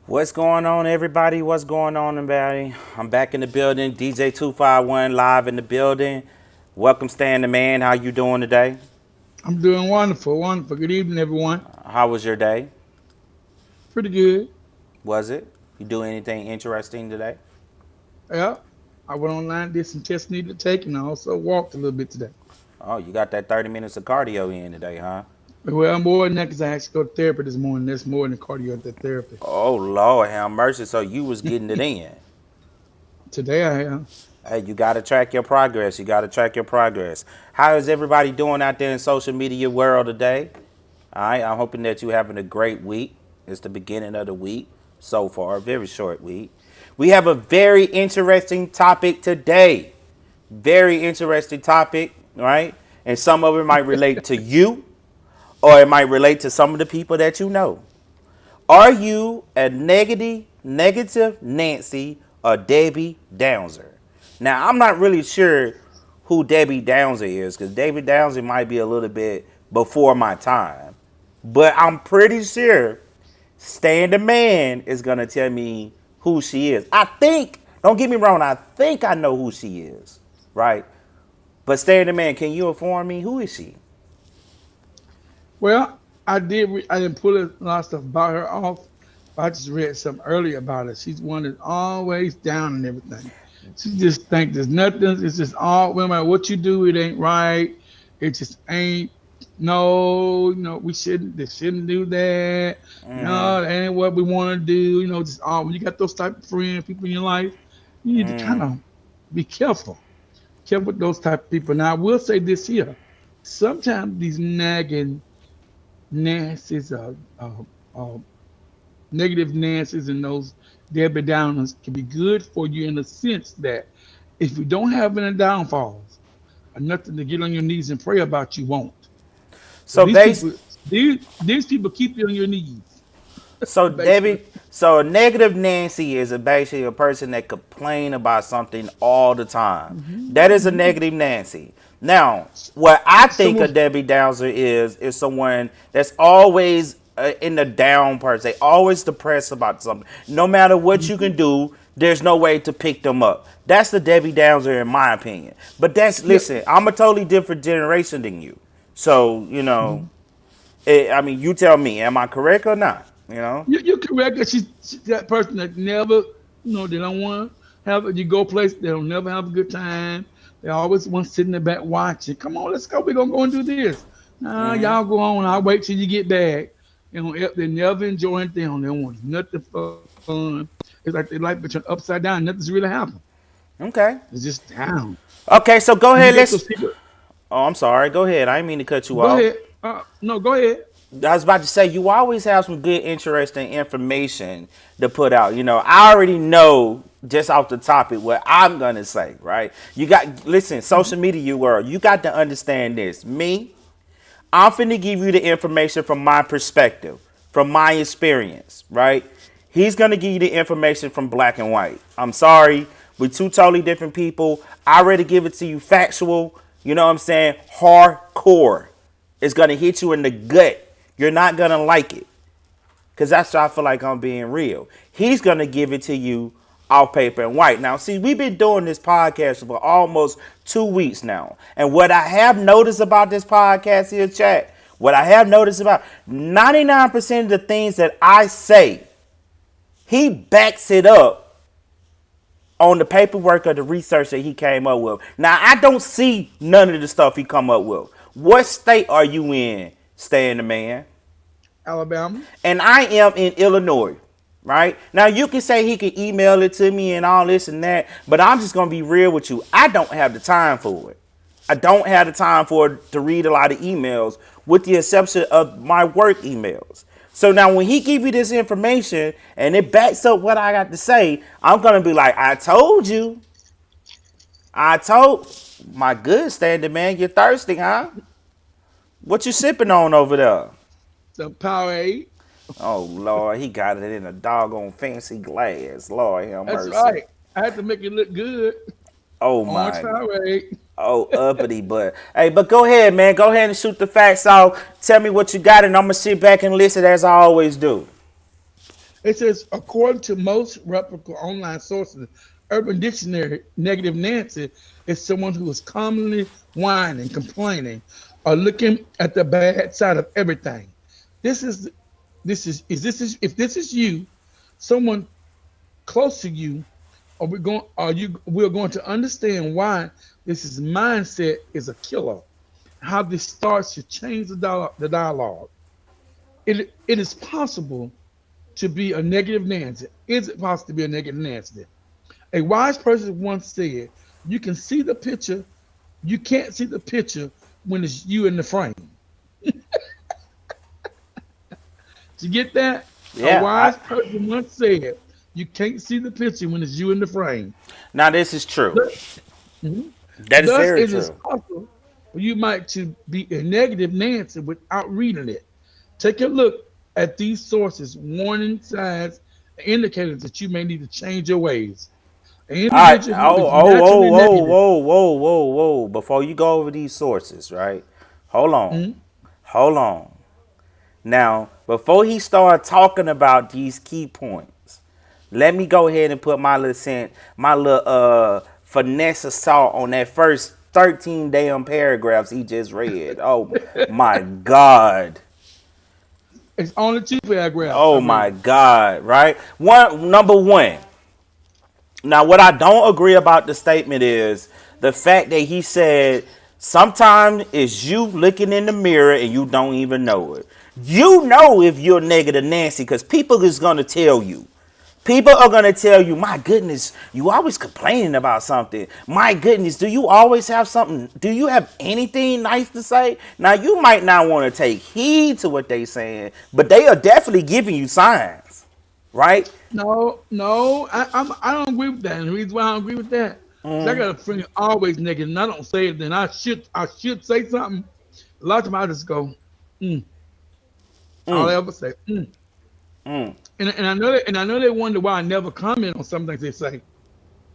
What's going on, everybody? What's going on, everybody? I'm back in the building. DJ 251 live in the building. Welcome, StanTheMan. How you doing today? I'm doing wonderful, wonderful. Good evening, everyone. How was your day? Pretty good. Was it? You do anything interesting today? Yeah, I went online, did some tests needed to take, and I also walked a little bit today. Oh, you got that 30 minutes of cardio in today, huh? Well, more than that, because I actually go to therapy this morning. That's more than cardio at therapy. Oh, Lord, have mercy. So you was getting it in. Today I am. Hey, you got to track your progress. You got to track your progress. How is everybody doing out there in social media world today? All right, I'm hoping that you're having a great week. It's the beginning of the week so far, a very short week. We have a very interesting topic today. Very interesting topic, right? And some of it might relate to you, or it might relate to some of the people that you know. Are you a negative Nancy or Debbie Downer? Now, I'm not really sure who Debbie Downer is, because Debbie Downer might be a little bit before my time. But I'm pretty sure StanTheMan is going to tell me who she is. I think, don't get me wrong, I think I know who she is, right? But StanTheMan, can you inform me, who is she? Well, I did. I didn't pull a lot of stuff about her off. But I just read something earlier about her. She's one that's always down and everything. She just think there's nothing. It's just all. No matter what you do, it ain't right. It just ain't. No, we shouldn't. They shouldn't do that. No, that ain't what we want to do. Just all. When you got those type of friends, people in your life, you need to kind of be careful. Careful with those type of people. Now, I will say this here. Sometimes these nagging Nancy's, uh, negative Nancy's, and those Debbie Downers can be good for you in the sense that if you don't have any downfalls or nothing to get on your knees and pray about, you won't. So So base these people keep you on your knees, So basically. Debbie, so a negative Nancy is basically a person that complain about something all the time. That is a Hmm. negative Nancy. Now, what I think a Someone, Debbie Downer is someone that's always in the down part. They always depressed about something. No matter what you mhm, can do, there's no way to pick them up. That's the Debbie Downer in my opinion. But yeah, listen, I'm a totally different generation than you. So, mhm. I mean, you tell me, am I correct or not? You're correct. She's that person that never. They don't want to have it. You go place, they don't never have a good time. They always want to sit in the back watching. Come on, let's go. We're gonna go and do this. Nah, Mm-hmm. y'all go on. I'll wait till you get back. They never enjoy anything. They want nothing fun. It's like their life been turned upside down. Nothing's really happened. Okay. It's just down. Okay, so go And you ahead. get those Let's. people. Oh, I'm sorry. Go ahead. I didn't mean to cut you Go off. ahead. No, go ahead. I was about to say you always have some good, interesting information to put out. I already know just off the topic what I'm gonna say. Right? You got listen, social media world. You got to understand this. I'm finna give you the information from my perspective, from my experience. Right? He's gonna give you the information from black and white. I'm sorry, we're two totally different people. I already give it to you factual. You know what I'm saying? Hardcore. It's gonna hit you in the gut. You're not gonna like it. Cause that's why I feel like I'm being real. He's gonna give it to you off paper and white. Now, see, we've been doing this podcast for almost 2 weeks now. And what I have noticed about this podcast here, chat, what I have noticed about 99% of the things that I say, he backs it up on the paperwork or the research that he came up with. Now, I don't see none of the stuff he come up with. What state are you in, Stan the Man? Alabama. And I am in Illinois, right? Now, you can say he can email it to me and all this and that, but I'm just going to be real with you. I don't have the time for it. I don't have the time to read a lot of emails, with the exception of my work emails. So now when he give you this information and it backs up what I got to say, I'm going to be like, I told you. I told my good standing man, you're thirsty, huh? What you sipping on over there? The Powerade. Oh Lord, he got it in a doggone fancy glass. Lord have That's mercy. right. I had to make it look good. Oh Orange my. Powerade. Oh uppity, but hey, but go ahead, man. Go ahead and shoot the facts out. Tell me what you got, and I'm gonna sit back and listen as I always do. It says, according to most reputable online sources, Urban Dictionary, negative Nancy is someone who is commonly whining, complaining, or looking at the bad side of everything. This is this is if this is you, someone close to you, we're going to understand why this is mindset is a killer. How this starts to change the dialogue. It is possible to be a negative Nancy. Is it possible to be a negative Nancy? A wise person once said, "You can see the picture, you can't see the picture when it's you in the frame." Did you get that? A Yeah, wise person once said, "You can't see the picture when it's you in the frame." now this is true. Thus, mhm. That is Thus, very it is true. possible for you might to be a negative Nancy without reading it. Take a look at these sources, warning signs, indicators that you may need to change your ways. An All right. individual who Oh, is oh, whoa, naturally whoa, negative. whoa, whoa, whoa, whoa. Before you go over these sources, right? Hold on. Mhm. Hold on. Now, before he started talking about these key points, let me go ahead and put my little finesse assault on that first 13 damn paragraphs he just read. Oh my God. It's only two paragraphs I Oh my read. God, right? Number one. Now, what I don't agree about the statement is the fact that he said sometimes it's you looking in the mirror and you don't even know it. You know if you're negative Nancy because people is gonna tell you. People are gonna tell you, my goodness, you always complaining about something. My goodness, do you always have something? Do you have anything nice to say? Now you might not want to take heed to what they saying, but they are definitely giving you signs, right? No, I don't agree with that. And the reason why I don't agree with that is I got a friend always negative, and I don't say it. Then I should say something. A lot of times I just go, mm. All I ever say, mm. And I know they wonder why I never comment on some things they say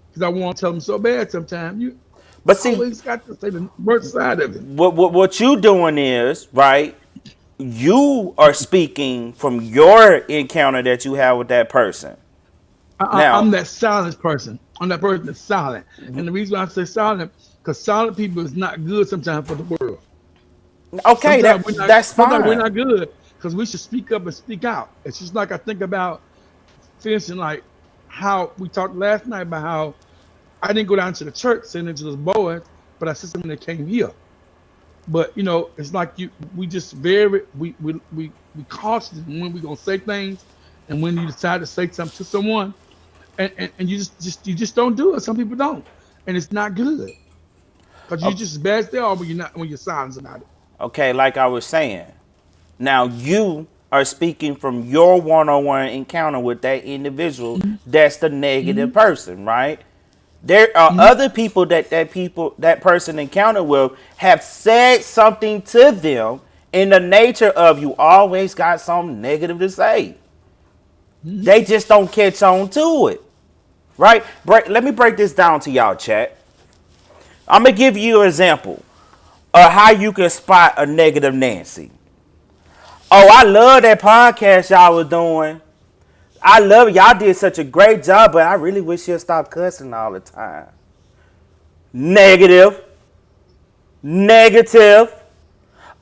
because I want to tell them so bad. Sometimes you But see, always got to say the worst side of it. what you doing is right. You are speaking from your encounter that you have with that person. I'm Now, that silent person. I'm that person that's silent. And the reason why I say silent, because silent people is not good sometimes for the world. okay, Sometimes we're not. that's Sometimes we're fine. not good because we should speak up and speak out. It's just like I think about finishing like how we talked last night about how I didn't go down to the church sending to those boys, but I said something that came here. But it's like we just very we cautious when we gonna say things, and when you decide to say something to someone, and you just don't do it. Some people don't, and it's not good because you O- just as bad as they are when you're silent about it. Okay, like I was saying, now you are speaking from your one-on-one encounter with that individual. Hmm. That's the Hmm. negative person, right? There are Hmm. other people that person encountered with have said something to them in the nature of you always got something negative to say. Hmm. They just don't catch on to it, right? Let me break this down to y'all, chat. I'm gonna give you an example of how you can spot a negative Nancy. Oh, I love that podcast y'all was doing. I love it. Y'all did such a great job, but I really wish you'd stop cussing all the time. Negative. Negative.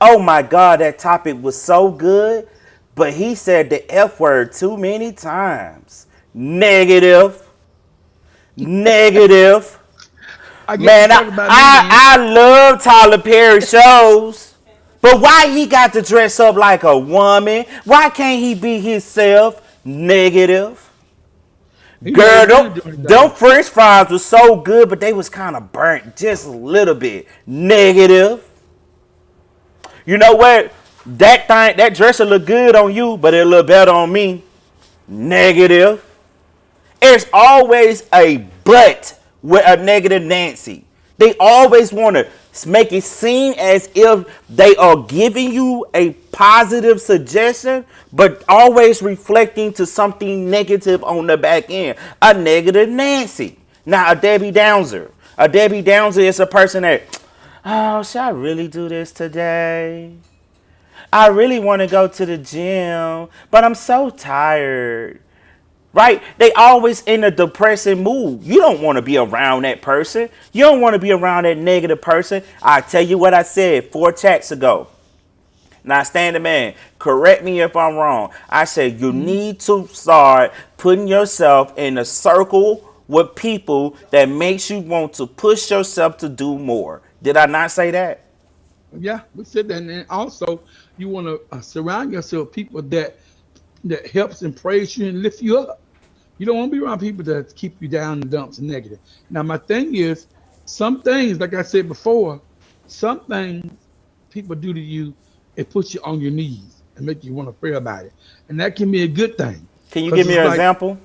Oh my God, that topic was so good, but he said the F word too many times. Negative. Negative. I guess you're Man, talking about me then. I love Tyler Perry shows. But why he got to dress up like a woman? Why can't he be himself? Negative. He never Girl, really them, do them anything. French fries was so good, but they was kind of burnt just a little bit. Negative. You know what? That dresser look good on you, but it look better on me. Negative. There's always a but with a negative Nancy. They always want to make it seem as if they are giving you a positive suggestion, but always reflecting to something negative on the back end. A negative Nancy. Now, a Debbie Downer. A Debbie Downer is a person that, oh, should I really do this today? I really want to go to the gym, but I'm so tired. Right? They always in a depressing mood. You don't want to be around that person. You don't want to be around that negative person. I tell you what I said 4 chats ago. Now, stand the man. Correct me if I'm wrong. I said you Hmm. need to start putting yourself in a circle with people that makes you want to push yourself to do more. Did I not say that? Yeah, we said that, and then also you want to surround yourself with people that helps and praise you and lift you up. You don't want to be around people that keep you down in the dumps and negative. Now, my thing is, some things, like I said before, some things people do to you, it puts you on your knees and make you want to pray about it, and that can be a good thing Can you because give me it's an like example?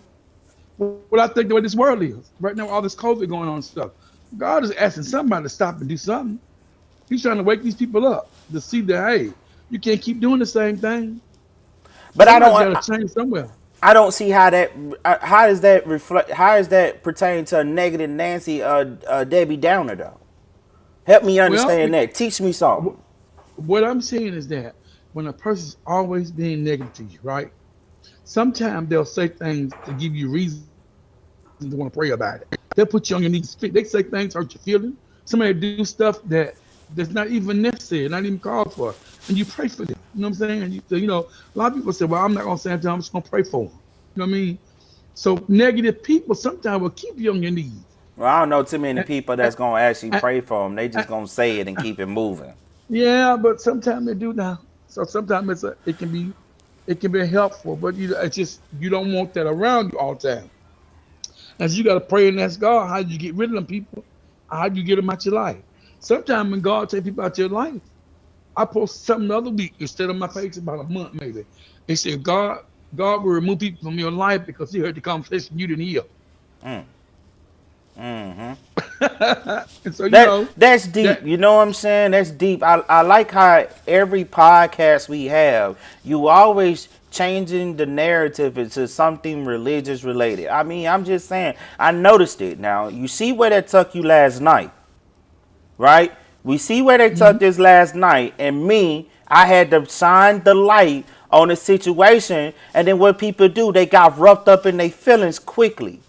what I think the way this world is right now. All this COVID going on and stuff. God is asking somebody to stop and do something. He's trying to wake these people up to see that hey, you can't keep doing the same thing. But I Somebody's don't. got to change somewhere. I don't see how that. How does that reflect? How is that pertain to a negative Nancy, Debbie Downer though? Help me Well, understand that. Teach me something. what I'm saying is that when a person's always being negative to you, right? Sometimes they'll say things to give you reason to want to pray about it. They'll put you on your knees. They say things hurt your feelings. Somebody do stuff that's not even necessary, not even called for, and you pray for them. You know what I'm saying? And a lot of people say, "Well, I'm not gonna say anything. I'm just gonna pray for them." You know what I mean? So negative people sometimes will keep you on your knees. Well, I don't know too many And, people and, that's gonna actually and, pray for them. They just gonna say it and keep it moving. yeah, but sometimes they do now. So sometimes it can be helpful, but it's just you don't want that around you all the time. And so you got to pray and ask God how you get rid of them people, how you get them out your life. Sometimes when God take people out your life, I posted something the other week instead of my page about a month maybe. They said God will remove people from your life because He heard the conversation you didn't hear. And so That's deep. that You know what I'm saying? That's deep. I like how every podcast we have, you always changing the narrative into something religious related. I mean, I'm just saying, I noticed it. Now, you see where that took you last night, right? We see where they took mhm. this last night, and me, I had to shine the light on the situation, and then what people do, they got roughed up in their feelings quickly.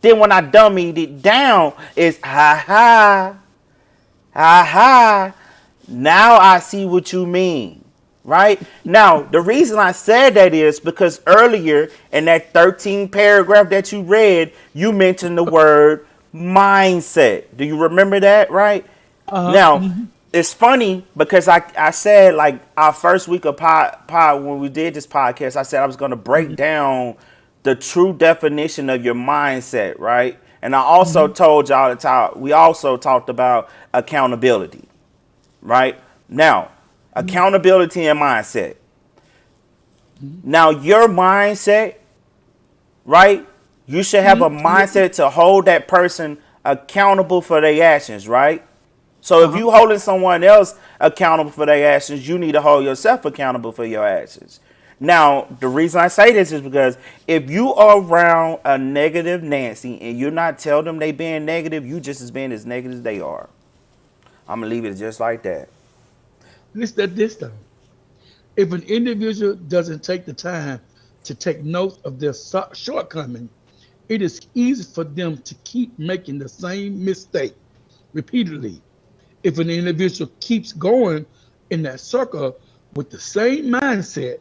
Then when I dummied it down, it's ha ha, ha ha. Now I see what you mean. Right? Now, the reason I said that is because earlier in that 13 paragraph that you read, you mentioned the word mindset. Do you remember that, right? Now, Mm-hmm. it's funny because I said like our first week of pod when we did this podcast, I said I was going to break down the true definition of your mindset, right? And I also Mm-hmm. told y'all to talk, we also talked about accountability, right? Now, accountability and mindset. Mm-hmm. Now, your mindset, right? You should have a Mm-hmm. mindset to hold that person accountable for their actions, right? So if Uh-huh. you holding someone else accountable for their actions, you need to hold yourself accountable for your actions. Now, the reason I say this is because if you are around a negative Nancy and you're not telling them they being negative, you just as being as negative as they are. I'm gonna leave it just like that. Listen at this though. If an individual doesn't take the time to take note of their shortcoming, it is easy for them to keep making the same mistake repeatedly. If an individual keeps going in that circle with the same mindset,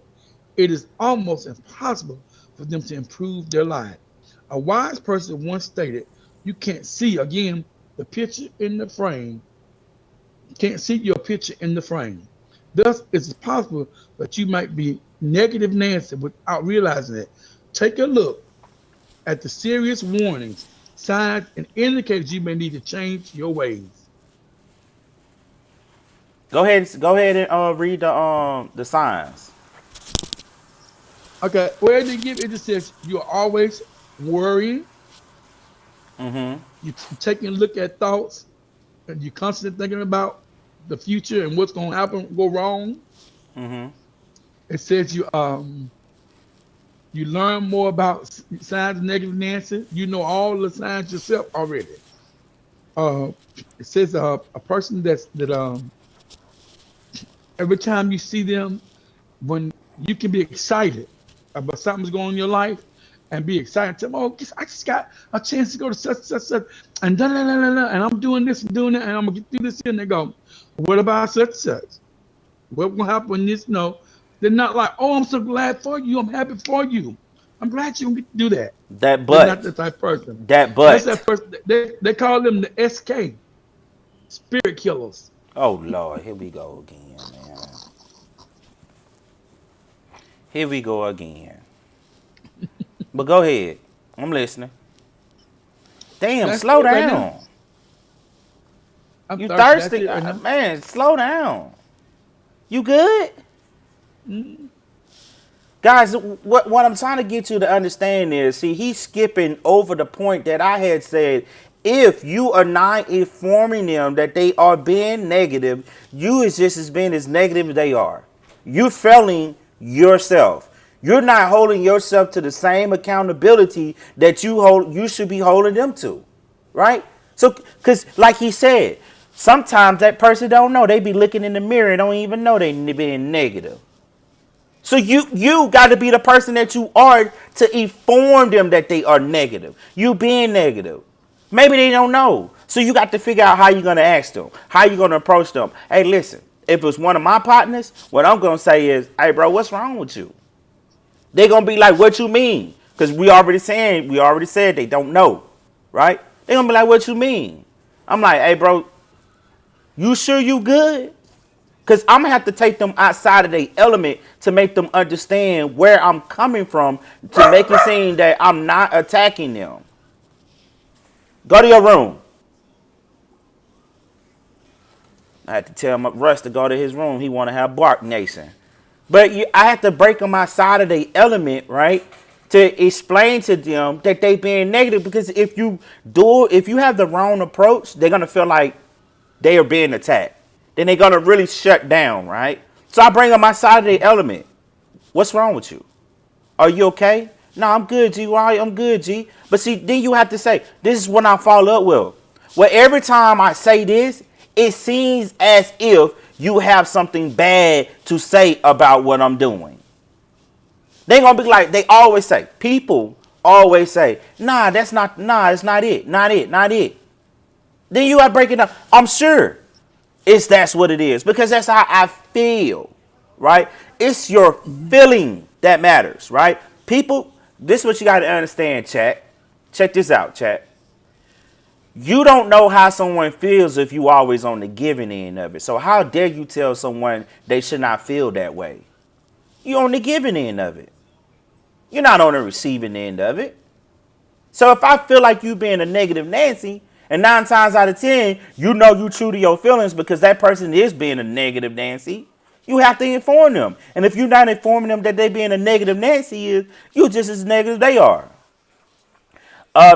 it is almost impossible for them to improve their life. A wise person once stated, "You can't see again the picture in the frame, can't see your picture in the frame." Thus, it's possible that you might be negative Nancy without realizing it. Take a look at the serious warnings, signs, and indicators you may need to change your ways. Go ahead and read the signs. Okay, where they give it, just says you're always worrying, you're taking a look at thoughts, and you're constantly thinking about the future and what's going to happen, go wrong. It says you learn more about signs of negative Nancy. You know all the signs yourself already. Uh, it says a person that every time you see them, when you can be excited about something's going on in your life and be excited. Tell them, oh, I just got a chance to go to such, and da, da, da, da, da, and I'm doing this and doing that, and I'm gonna get through this. And they go, what about such? What will happen when this? No, they're not like, oh, I'm so glad for you. I'm happy for you. I'm glad you get to do that. That They're not but. that type of person. That That's but. that person. They call them the SK, spirit killers. Oh Lord, here we go again, man. Here we go again. But go ahead. I'm listening. Damn, That's slow it right now. down. I'm You thirsty. That's thirsty? it right now. Man, slow down. You good? Mm-hmm. Guys, what I'm trying to get you to understand is, see, he's skipping over the point that I had said. If you are not informing them that they are being negative, you is just as being as negative as they are. You're failing yourself. You're not holding yourself to the same accountability that you should be holding them to. Right? So, because like he said, sometimes that person don't know. They be looking in the mirror and don't even know they being negative. So you got to be the person that you are to inform them that they are negative. You being negative. Maybe they don't know. So you got to figure out how you're going to ask them, how you're going to approach them. Hey, listen, if it's one of my partners, what I'm going to say is, hey, bro, what's wrong with you? They're going to be like, what you mean? Because we already said they don't know, right? They're going to be like, what you mean? I'm like, hey, bro, you sure you good? Because I'm going to have to take them outside of their element to make them understand where I'm coming from to make it seem that I'm not attacking them. Go to your room. I had to tell Russ to go to his room. He want to have Bark Nation. But I have to break them outside of their element, right? To explain to them that they being negative. Because if you have the wrong approach, they're going to feel like they are being attacked. Then they're going to really shut down, right? So I bring them outside of their element. What's wrong with you? Are you okay? No, I'm good, G. Why? I'm good, G. But see, then you have to say, this is what I follow up with. Well, every time I say this, it seems as if you have something bad to say about what I'm doing. They gonna be like, they always say, people always say, nah, it's not it, not it, not it. Then you gotta break it down. I'm sure that's what it is because that's how I feel. right? It's your Mhm. feeling that matters, right? People, this is what you got to understand, chat. Check this out, chat. You don't know how someone feels if you always on the giving end of it. So how dare you tell someone they should not feel that way? You on the giving end of it. You're not on the receiving end of it. So if I feel like you being a negative Nancy, and 9 times out of 10, you know you true to your feelings because that person is being a negative Nancy, you have to inform them. And if you're not informing them that they being a negative Nancy is, you just as negative they are.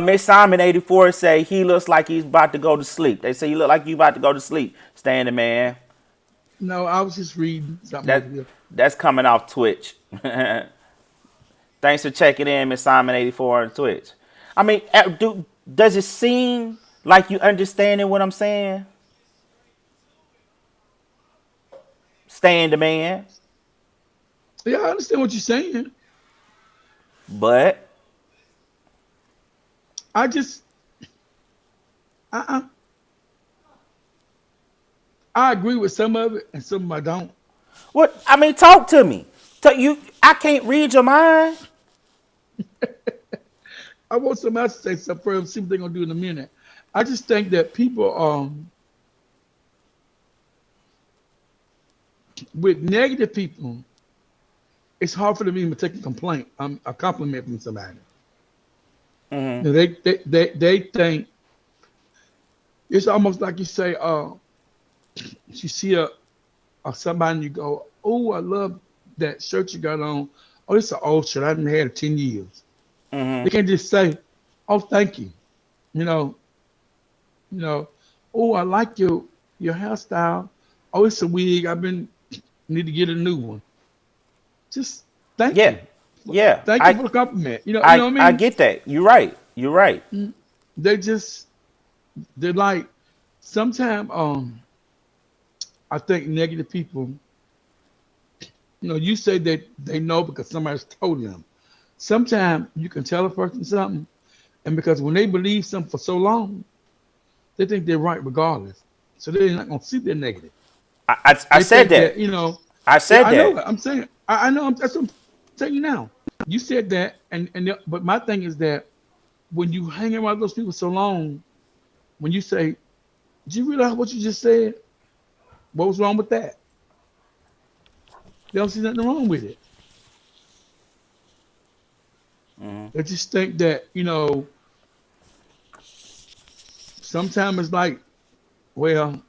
Miss Simon 84 say he looks like he's about to go to sleep. They say you look like you about to go to sleep. Stand man. No, I was just reading something over That here. that's coming off Twitch. Thanks for checking in, Miss Simon 84 on Twitch. I mean, does it seem like you understanding what I'm saying? Stand the man. Yeah, I understand what you're saying. But I just, I, I agree with some of it and some of I don't. what I mean, talk to me. I can't read your mind. I want somebody else to say something first, see what they're gonna do in a minute. I just think that people, with negative people, it's hard for them to even take a complaint, a compliment from somebody. Hmm. You know, they think it's almost like you say, you see a somebody and you go, oh, I love that shirt you got on. Oh, it's an old shirt. I haven't had it 10 years. Hmm. They can just say, oh, thank you. You know, you know, oh, I like your hairstyle. Oh, it's a wig. I've been need to get a new one. Just thank Yeah, you. yeah. Thank you I for the compliment. You know I what I I mean? get that. You're right. You're right. Mm. They just they're like sometimes I think negative people, you say that they know because somebody's told them. Sometimes you can tell a person something, and because when they believe something for so long, they think they're right regardless. So they're not gonna see their negative. I They said think that. that, I yeah, said I know that. it. I'm saying, I know. That's what I'm telling you now. You said that, but my thing is that when you hang around those people so long, when you say, "Did you realize what you just said? What was wrong with that?" They don't see nothing wrong with it. Hmm. They just think that sometimes it's like, well,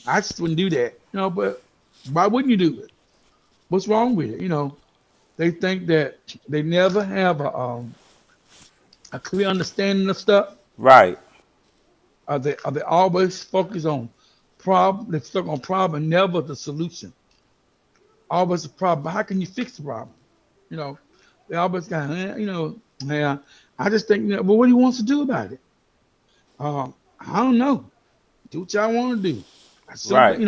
I just wouldn't do that, but why wouldn't you do it? What's wrong with it? They think that they never have a clear understanding of stuff. Right. Are they always focused on problem? They're stuck on problem, and never the solution. Always a problem. But how can you fix the problem? You know, they always got, yeah. I just think, well, what do you want to do about it? I don't know. Do what y'all want to do. Something, Right.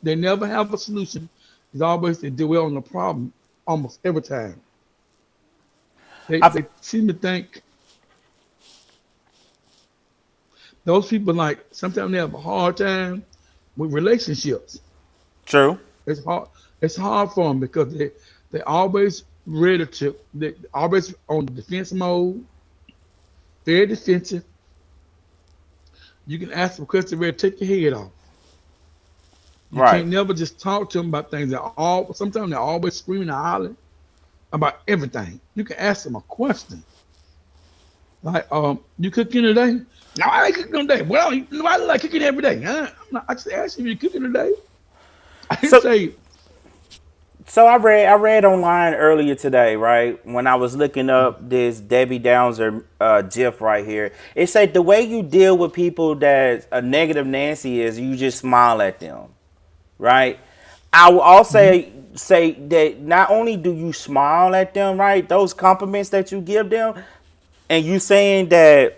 they never have a solution. It's always they dwell on the problem almost every time. They I they seem to think those people like sometimes they have a hard time with relationships. true. It's hard. It's hard for them because they always ready to they always on defense mode, very defensive. You can ask them a question, ready to take your head off. You Right. can't never just talk to them about things. Sometimes they're always screaming and hollering about everything. You can ask them a question like, you cooking today? No, I ain't cooking today. Well, I like cooking every day. I just asked you if you cooking today. I didn't So say. I read online earlier today, right? When I was looking up this Debbie Downer GIF right here, it said the way you deal with people that a negative Nancy is, you just smile at them, right? I will also Mhm. say that not only do you smile at them, right? Those compliments that you give them, and you saying that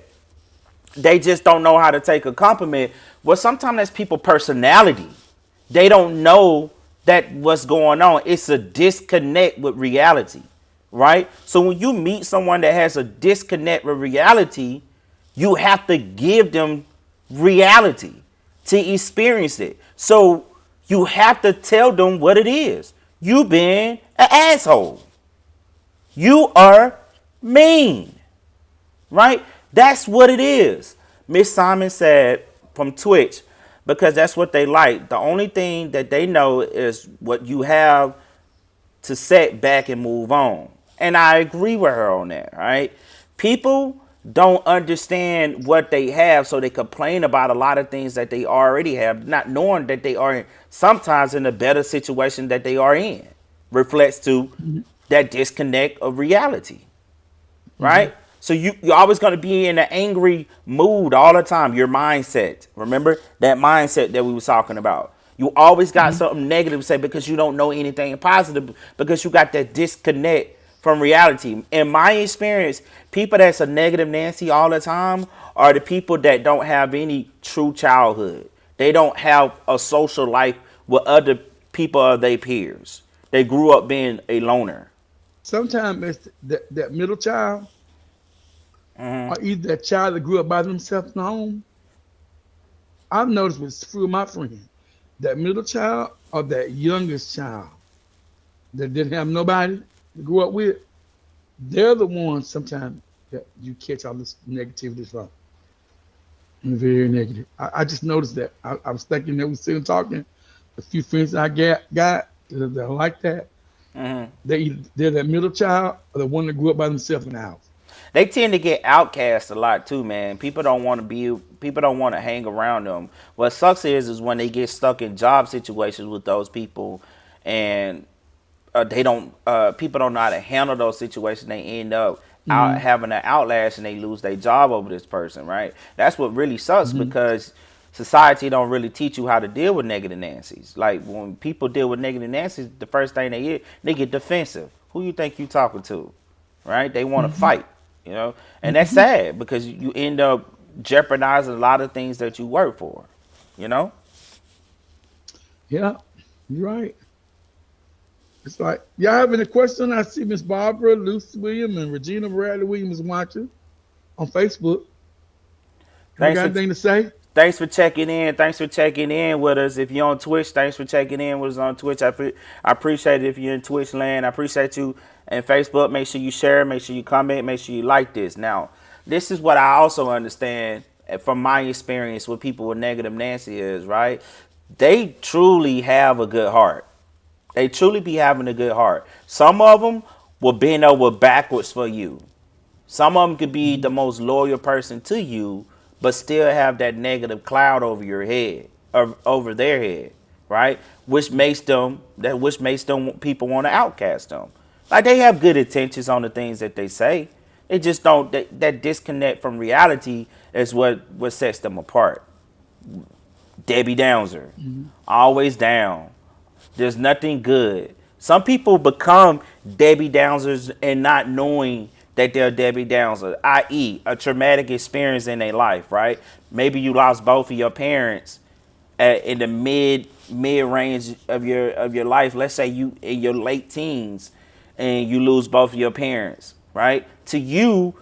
they just don't know how to take a compliment. Well, sometimes that's people personality. They don't know that what's going on. It's a disconnect with reality, right? So when you meet someone that has a disconnect with reality, you have to give them reality to experience it. So you have to tell them what it is. You being an asshole. You are mean, right? That's what it is. Miss Simon said from Twitch, because that's what they like. The only thing that they know is what you have to set back and move on. And I agree with her on that, right? People don't understand what they have, so they complain about a lot of things that they already have, not knowing that they are sometimes in a better situation that they are in. Reflects to Mhm. that disconnect of reality, Mhm. right? So you're always going to be in an angry mood all the time. Your mindset. Remember that mindset that we was talking about. You always got Mhm. something negative to say because you don't know anything positive because you got that disconnect from reality. In my experience, people that's a negative Nancy all the time are the people that don't have any true childhood. They don't have a social life with other people of their peers. They grew up being a loner. Sometimes it's that middle child, Hmm. or either that child that grew up by themselves in the home. I've noticed with few of my friends, that middle child or that youngest child that didn't have nobody to grow up with, they're the ones sometimes that you catch all this negativity from. And very negative. I just noticed that. I was thinking that we sitting talking. A few friends I got that are like that. Hmm. They're that middle child or the one that grew up by themselves in the house. They tend to get outcast a lot too, man. People don't want to hang around them. What sucks is when they get stuck in job situations with those people, and they don't people don't know how to handle those situations. They end up out Mm-hmm. having an outlash and they lose their job over this person, right? That's what really sucks Mm-hmm. because society don't really teach you how to deal with negative Nancy's. Like when people deal with negative Nancy's, the first thing they get defensive. Who you think you talking to? Right? They want to Mm-hmm. fight, you know? And that's Mm-hmm. sad because you end up jeopardizing a lot of things that you work for, you know? Yeah, you're right. It's like, y'all have any question? I see Miss Barbara, Lucy Williams, and Regina Bradley Williams watching on Facebook. Y'all Thanks got for anything to say? Thanks for checking in. Thanks for checking in with us. If you're on Twitch, thanks for checking in with us on Twitch. I appreciate it if you're in Twitch land. I appreciate you. And Facebook, make sure you share, make sure you comment, make sure you like this. Now, this is what I also understand from my experience with people with negative Nancy is, right? They truly have a good heart. They truly be having a good heart. Some of them will bend over backwards for you. Some of them could be Mm-hmm. the most loyal person to you, but still have that negative cloud over your head, or over their head, right? Which makes them people want to outcast them. Like they have good intentions on the things that they say. They just don't. That disconnect from reality is what sets them apart. Debbie Downer, Mm-hmm. always down. There's nothing good. Some people become Debbie Downers and not knowing that they're Debbie Downers, i.e., a traumatic experience in their life, right? Maybe you lost both of your parents in the mid range of your life. Let's say you in your late teens and you lose both of your parents, right? To you,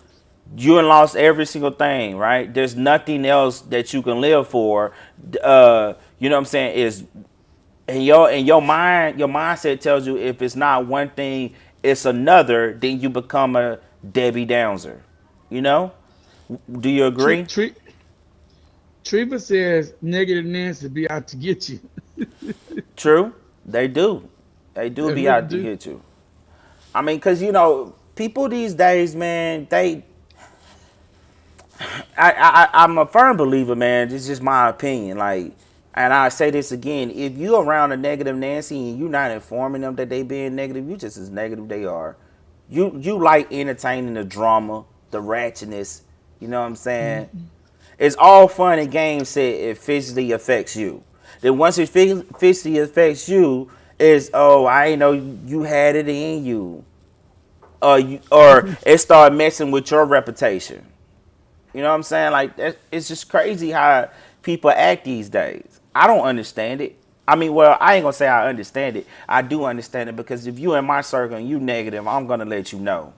you done lost every single thing, right? There's nothing else that you can live for. You know what I'm saying? Is in your mind, your mindset tells you if it's not one thing, it's another. Then you become a Debbie Downer. You know? Do you Tre- agree? Tre- Treva says negative Nancy be out to get you. True. They do. They do They be really out to do. get you. I mean, cause people these days, man, I'm a firm believer, man. This is just my opinion. Like, and I say this again: if you around a negative Nancy and you not informing them that they being negative, you just as negative they are. You like entertaining the drama, the ratchetness. You know what I'm saying? Mm-hmm. It's all fun and games said it physically affects you. Then once it physically affects you, is oh I ain't know you had it in you, or it start messing with your reputation. You know what I'm saying? Like it's just crazy how people act these days. I don't understand it. I mean, well, I ain't gonna say I understand it. I do understand it because if you in my circle and you negative, I'm gonna let you know,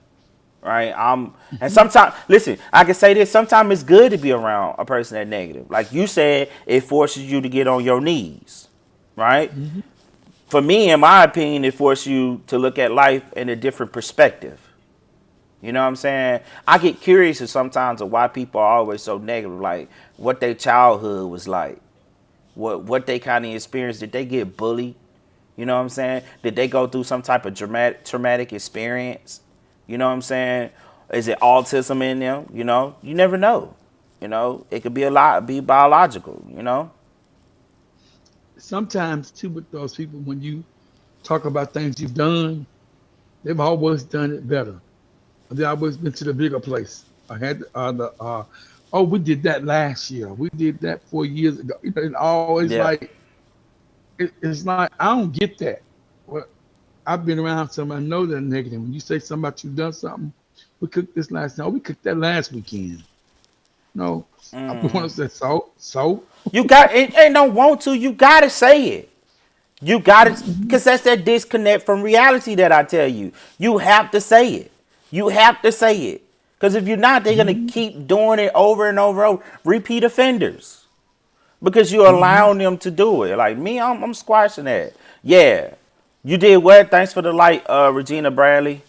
right? And Mm-hmm. sometimes, listen, I can say this. Sometimes it's good to be around a person that negative. Like you said, it forces you to get on your knees, right? Mm-hmm. For me, in my opinion, it forces you to look at life in a different perspective. You know what I'm saying? I get curious sometimes of why people are always so negative, like what their childhood was like, what they kind of experienced. Did they get bullied? You know what I'm saying? Did they go through some type of traumatic experience? You know what I'm saying? Is it autism in them? You know, you never know. You know, it could be be biological. You know. Sometimes too with those people, when you talk about things you've done, they've always done it better. They always been to the bigger place. I had the oh, we did that last year. We did that 4 years ago. You know, it's always Yeah. like it's like I don't get that. Well, I've been around some. I know they're negative. When you say something about you done something, we cooked this last night. We cooked that last weekend. No, I want to say so. You got it. Ain't no want to. You gotta say it. You gotta, cause that's that disconnect from reality that I tell you. You have to say it. You have to say it. Cause if you're not, they're gonna Hmm. keep doing it over and over, over. Repeat offenders. Because you're Hmm. allowing them to do it. Like me, I'm squashing that. Yeah. You did what? Thanks for the light, Regina Bradley.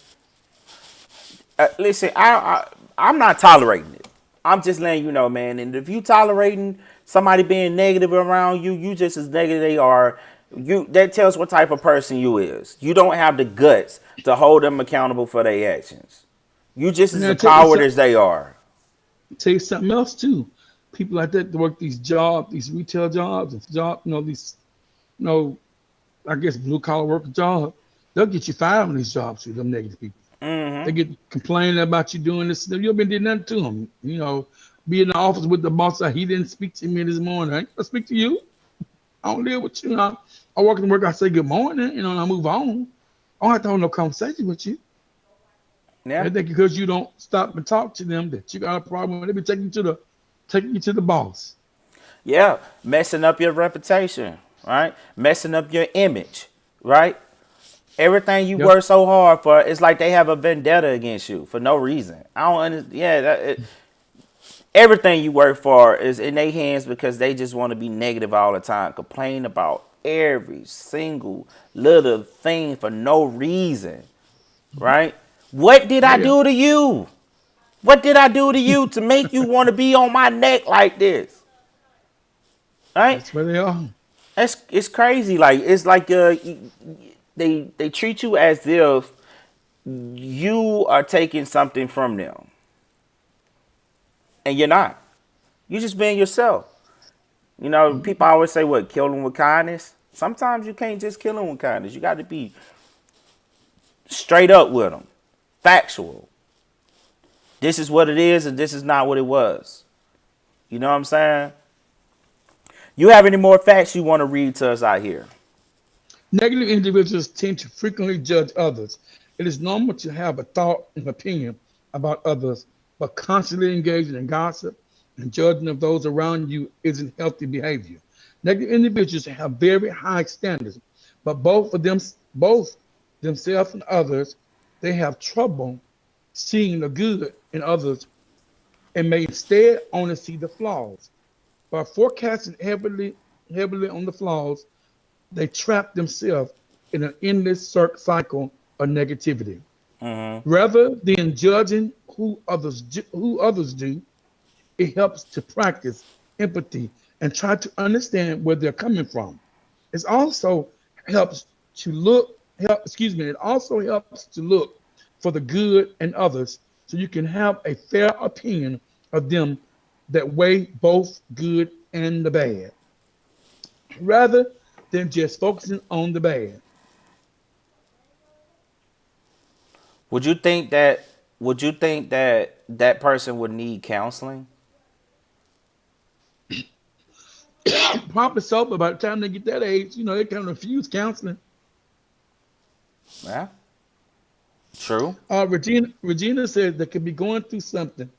Listen, I'm not tolerating it. I'm just letting you know, man. And if you tolerating somebody being negative around you, you just as negative they are. You that tells what type of person you is. You don't have the guts to hold them accountable for their actions. You just And as a I tell you coward something. as they are. Tell you something else too. People like that work these jobs, these retail jobs, and these, you know, I guess blue collar worker jobs. They'll get you fired on these jobs with them negative people. They get complaining about you doing this. You haven't did nothing to them. You know, be in the office with the boss. Like, he didn't speak to me this morning. I ain't gonna speak to you. I don't live with you. I walk in work. I say good morning. You know, and I move on. I don't have to hold no conversation with you. Yeah. They think because you don't stop and talk to them that you got a problem. They be taking you to the boss. Yeah. Messing up your reputation, right? Messing up your image, right? Everything you Yep. work so hard for, it's like they have a vendetta against you for no reason. I don't understand. Yeah, everything you work for is in their hands because they just want to be negative all the time, complain about every single little thing for no reason, right? What did Oh I yeah. do to you? What did I do to you to make you want to be on my neck like this? Right? That's where they are. It's crazy. Like it's like they treat you as if you are taking something from them, and you're not. You just being yourself. You know, people always say, "What, kill them with kindness?" Sometimes you can't just kill them with kindness. You got to be straight up with them, factual. This is what it is, and this is not what it was. You know what I'm saying? You have any more facts you want to read to us out here? Negative individuals tend to frequently judge others. It is normal to have a thought and opinion about others, but constantly engaging in gossip and judging of those around you isn't healthy behavior. Negative individuals have very high standards, but both themselves and others, they have trouble seeing the good in others and may instead only see the flaws. By forecasting heavily on the flaws, they trap themselves in an endless cycle of negativity. Rather than judging who others do, it helps to practice empathy and try to understand where they're coming from. It also helps it also helps to look for the good in others so you can have a fair opinion of them that weigh both good and the bad, rather than just focusing on the bad. Would you think that? Would you think that that person would need counseling? Probably so, but by the time they get that age, they kind of refuse counseling. Yeah, true. Regina says they could be going through something.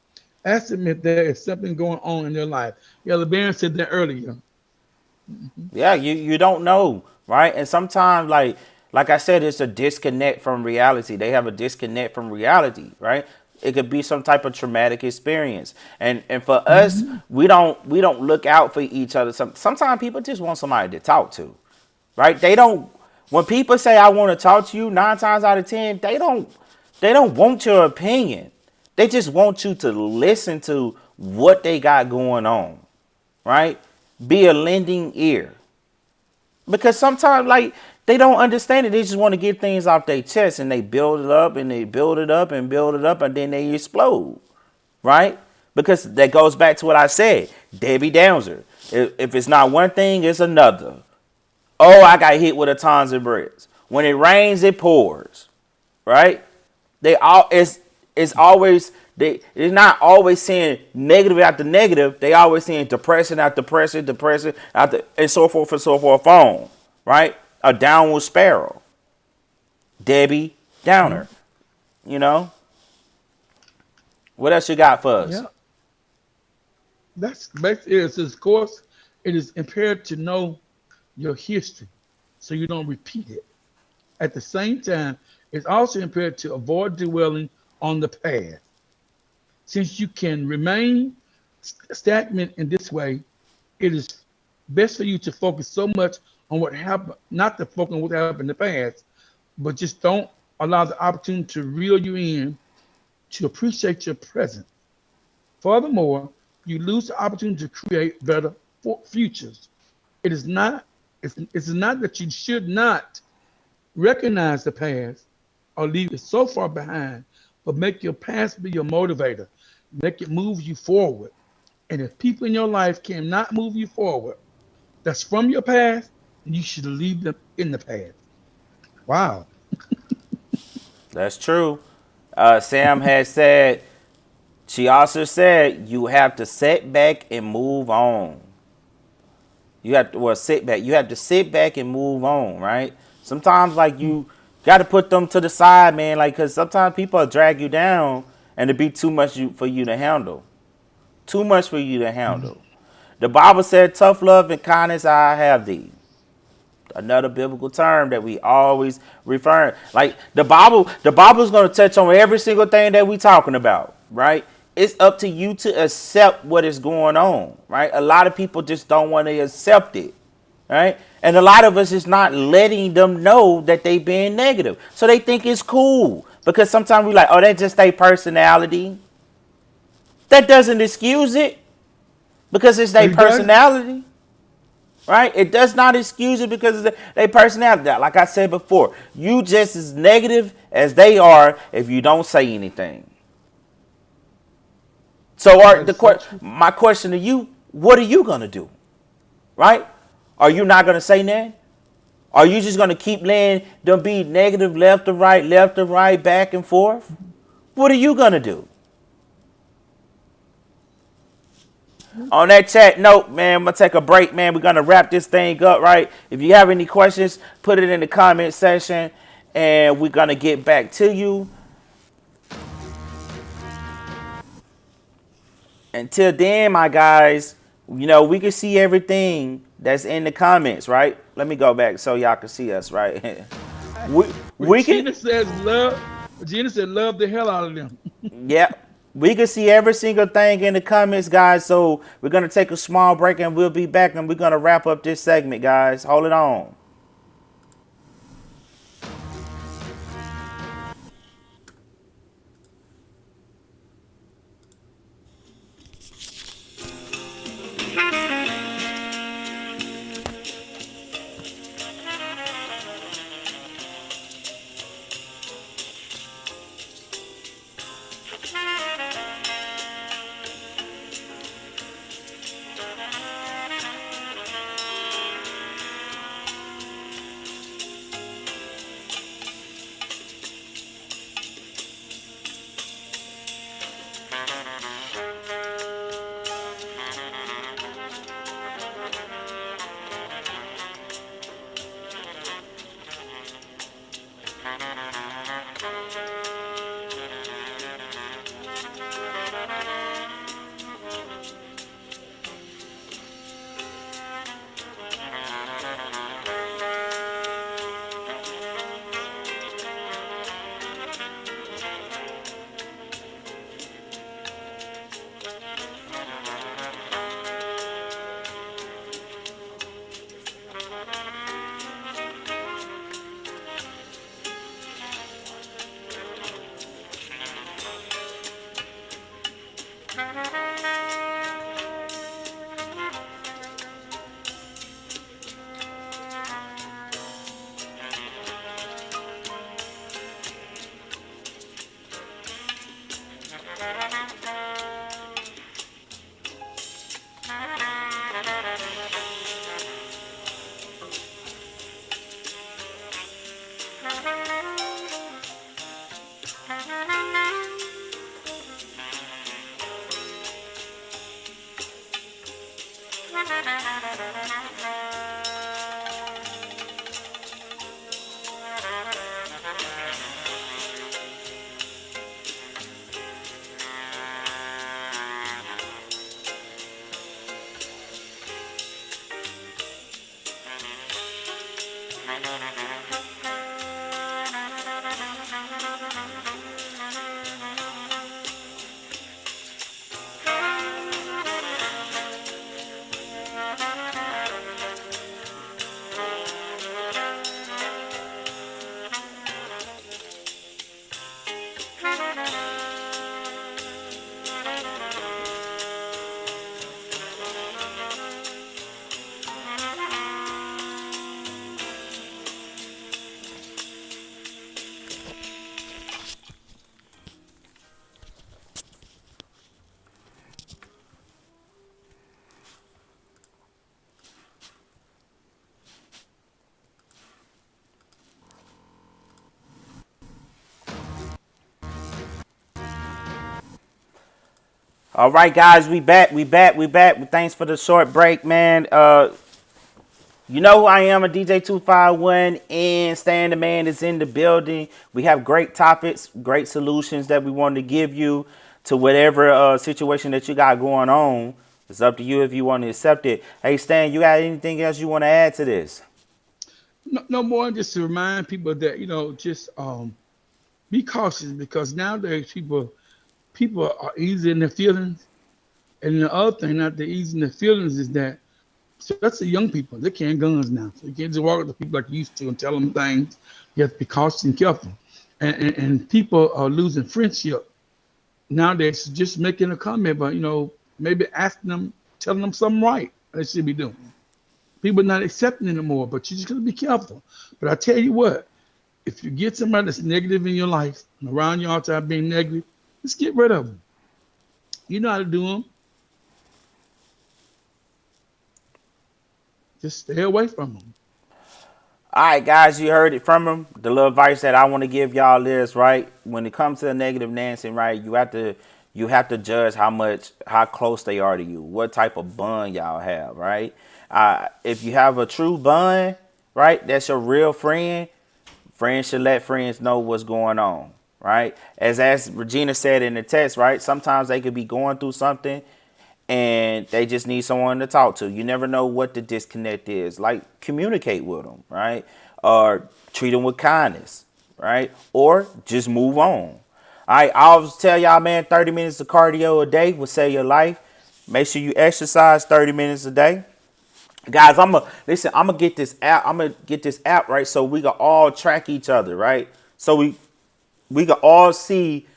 Ask them if there is something going on in their life. Yeah, LeBaron said that earlier. Mhm. Yeah, you don't know, right? And sometimes, like I said, it's a disconnect from reality. They have a disconnect from reality, right? It could be some type of traumatic experience, and for us, Mhm. we don't look out for each other. Sometimes people just want somebody to talk to, right? They don't. When people say I want to talk to you, 9 times out of 10, they don't want your opinion. They just want you to listen to what they got going on, right? Be a lending ear. Because sometimes, like, they don't understand it. They just want to get things off their chest, and they build it up and they build it up and build it up, and then they explode, right? Because that goes back to what I said, Debbie Downer. If it's not one thing, it's another. Oh, I got hit with a tons of bricks. When it rains, it pours, right? They all it's always they're not always saying negative after negative. They always saying depression after depression after, and so forth on, right? A downward spiral. Debbie Downer. You know? What else you got for us? Yeah, that's basically it. Of course, it is imperative to know your history so you don't repeat it. At the same time, it's also imperative to avoid dwelling on the past. Since you can remain stagnant in this way, it is best for you to focus so much on what happened, not to focus on what happened in the past, but just don't allow the opportunity to reel you in to appreciate your present. Furthermore, you lose the opportunity to create better futures. It is not it's not that you should not recognize the past or leave it so far behind, but make your past be your motivator. Make it move you forward. And if people in your life cannot move you forward, that's from your past, then you should leave them in the past. Wow. That's true. Sam has said, she also said, you have to sit back and move on. You have to, well, sit back. You have to sit back and move on, right? Sometimes, like, you got to put them to the side, man. Like, because sometimes people drag you down and it be too much for you to handle. Too much for you to handle. The Bible said, tough love and kindness I have thee. Another biblical term that we always refer. Like the Bible's going to touch on every single thing that we talking about, right? It's up to you to accept what is going on, right? A lot of people just don't want to accept it, right? And a lot of us is not letting them know that they being negative. So they think it's cool. Because sometimes we like, oh, that's just their personality. That doesn't excuse it because it's their It does. personality. Right? It does not excuse it because of their personality. Like I said before, you just as negative as they are if you don't say anything. So That is so true. my question to you, what are you going to do? Right? Are you not going to say nothing? Are you just going to keep letting them be negative left to right, back and forth? What are you going to do? On that chat note, man, I'm going to take a break, man. We're going to wrap this thing up, right? If you have any questions, put it in the comment section, and we're going to get back to you. Until then, my guys, we can see everything that's in the comments, right? Let me go back so y'all can see us, right? we, When we can, Gina says love, Gina said love the hell out of them. yeah. We can see every single thing in the comments, guys. So we're going to take a small break and we'll be back and we're going to wrap up this segment, guys. Hold it on. All right, guys, we back. We back. We back. Thanks for the short break, man. You know who I am, a DJ 251, and StanTheMan is in the building. We have great topics, great solutions that we want to give you to whatever situation that you got going on. It's up to you if you want to accept it. Hey, Stan, you got anything else you want to add to this? No, no more. Just to remind people that just be cautious because nowadays people are easy in their feelings, and the other thing not the easy in their feelings is that so that's the young people. They carrying guns now, so you can't just walk up to people like you used to and tell them things. You have to be cautious and careful, and people are losing friendship nowadays. Just making a comment, but maybe asking them, telling them something right they should be doing. People are not accepting anymore, but you just gotta be careful. But I tell you what, if you get somebody that's negative in your life and around you all the time being negative, just get rid of them. You know how to do them. Just stay away from them. All right, guys, you heard it from him. The little advice that I want to give y'all is right when it comes to the negative Nancy, right? You have to judge how close they are to you, what type of bond y'all have, right? If you have a true bond, right, that's your real friend. Friends should let friends know what's going on, right? As Regina said in the text, right? Sometimes they could be going through something and they just need someone to talk to. You never know what the disconnect is. Like, communicate with them, right? Or treat them with kindness, right? Or just move on. All right, I always tell y'all, man, 30 minutes of cardio a day will save your life. Make sure you exercise 30 minutes a day. Guys, I'm gonna get this app. I'm gonna get this app, right, so we can all track each other, right? So we can all see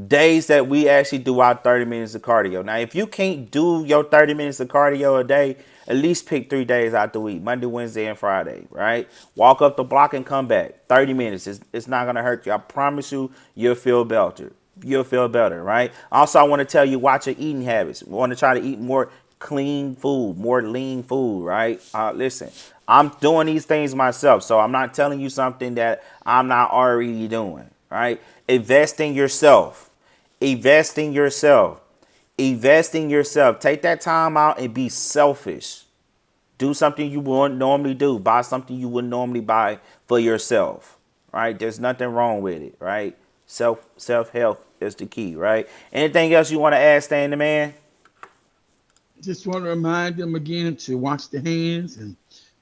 days that we actually do our 30 minutes of cardio. Now, if you can't do your 30 minutes of cardio a day, at least pick 3 days out the week, Monday, Wednesday, and Friday, right? Walk up the block and come back. 30 minutes. It's not going to hurt you. I promise you, you'll feel better. You'll feel better, right? Also, I want to tell you, watch your eating habits. We want to try to eat more clean food, more lean food, right? Listen, I'm doing these things myself, so I'm not telling you something that I'm not already doing, right? Invest in yourself. Invest in yourself. Invest in yourself. Take that time out and be selfish. Do something you wouldn't normally do. Buy something you wouldn't normally buy for yourself. Right? There's nothing wrong with it. Right? Self help is the key. Right? Anything else you want to add, Stan the Man? Just want to remind them again to wash their hands and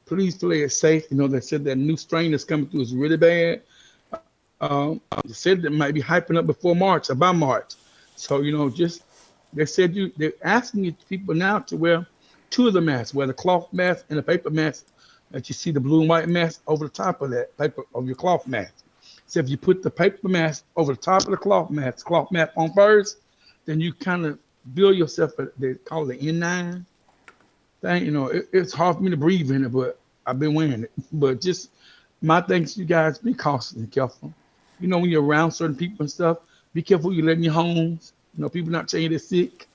please play it safe. They said that new strain that's coming through is really bad. They said that might be hyping up before March or by March. So, just they're asking people now to wear two of the masks, wear the cloth mask and the paper mask that you see the blue and white mask over the top of that paper of your cloth mask. So if you put the paper mask over the top of the cloth mask on first, then you kind of build yourself they call it the N9 thing. It's hard for me to breathe in it, but I've been wearing it. But just my thanks to you guys, be cautious and careful. When you're around certain people and stuff, be careful who you let in your homes. People not saying they're sick.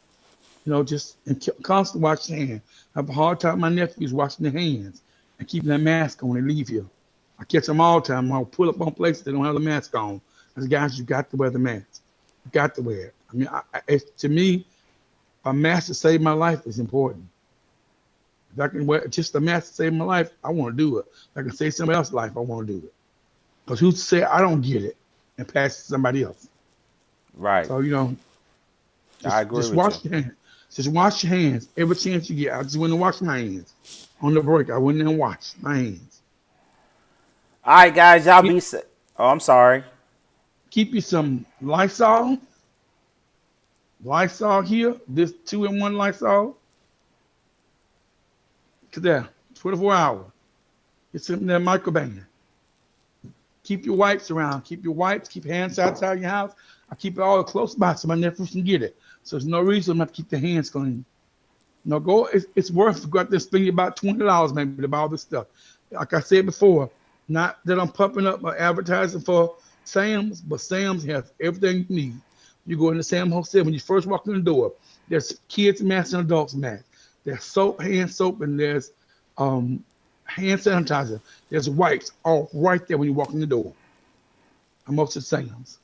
Just and constantly wash your hands. I have a hard time with my nephews washing their hands and keeping that mask on and leave here. I catch them all the time. I'll pull up on places they don't have the mask on. As guys, you got to wear the mask. You got to wear it. I mean, to me, a mask to save my life is important. If I can wear just a mask to save my life, I want to do it. If I can save somebody else's life, I want to do it. Because who's to say I don't get it and pass it to somebody else? Right. So I just agree just with you. wash your hands. Just wash your hands every chance you get. I just went and washed my hands on the break. I went in and washed my hands. All right, guys, y'all Keep, be safe. Oh, I'm sorry. keep you some Lysol. Lysol here. This 2-in-1 Lysol. Cause there, 24 hours. It's something that microban. Keep your wipes around. Keep your wipes. Keep hand outside your house. I keep it all close by so my nephews can get it. So there's no reason not to keep the hands clean. No, go. It's worth to go out there spending about $20 maybe to buy all this stuff. Like I said before, not that I'm pumping up my advertising for Sam's, but Sam's has everything you need. You go into Sam Hotel when you first walk in the door. There's kids masks and adults masks. There's soap, hand soap, and there's um, hand sanitizer. There's wipes all right there when you walk in the door. I'm most at Sam's.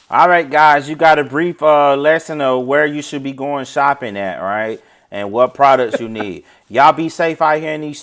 All right, guys, you got a brief lesson of where you should be going shopping at, right? And what products you need. Y'all be safe out here in these streets.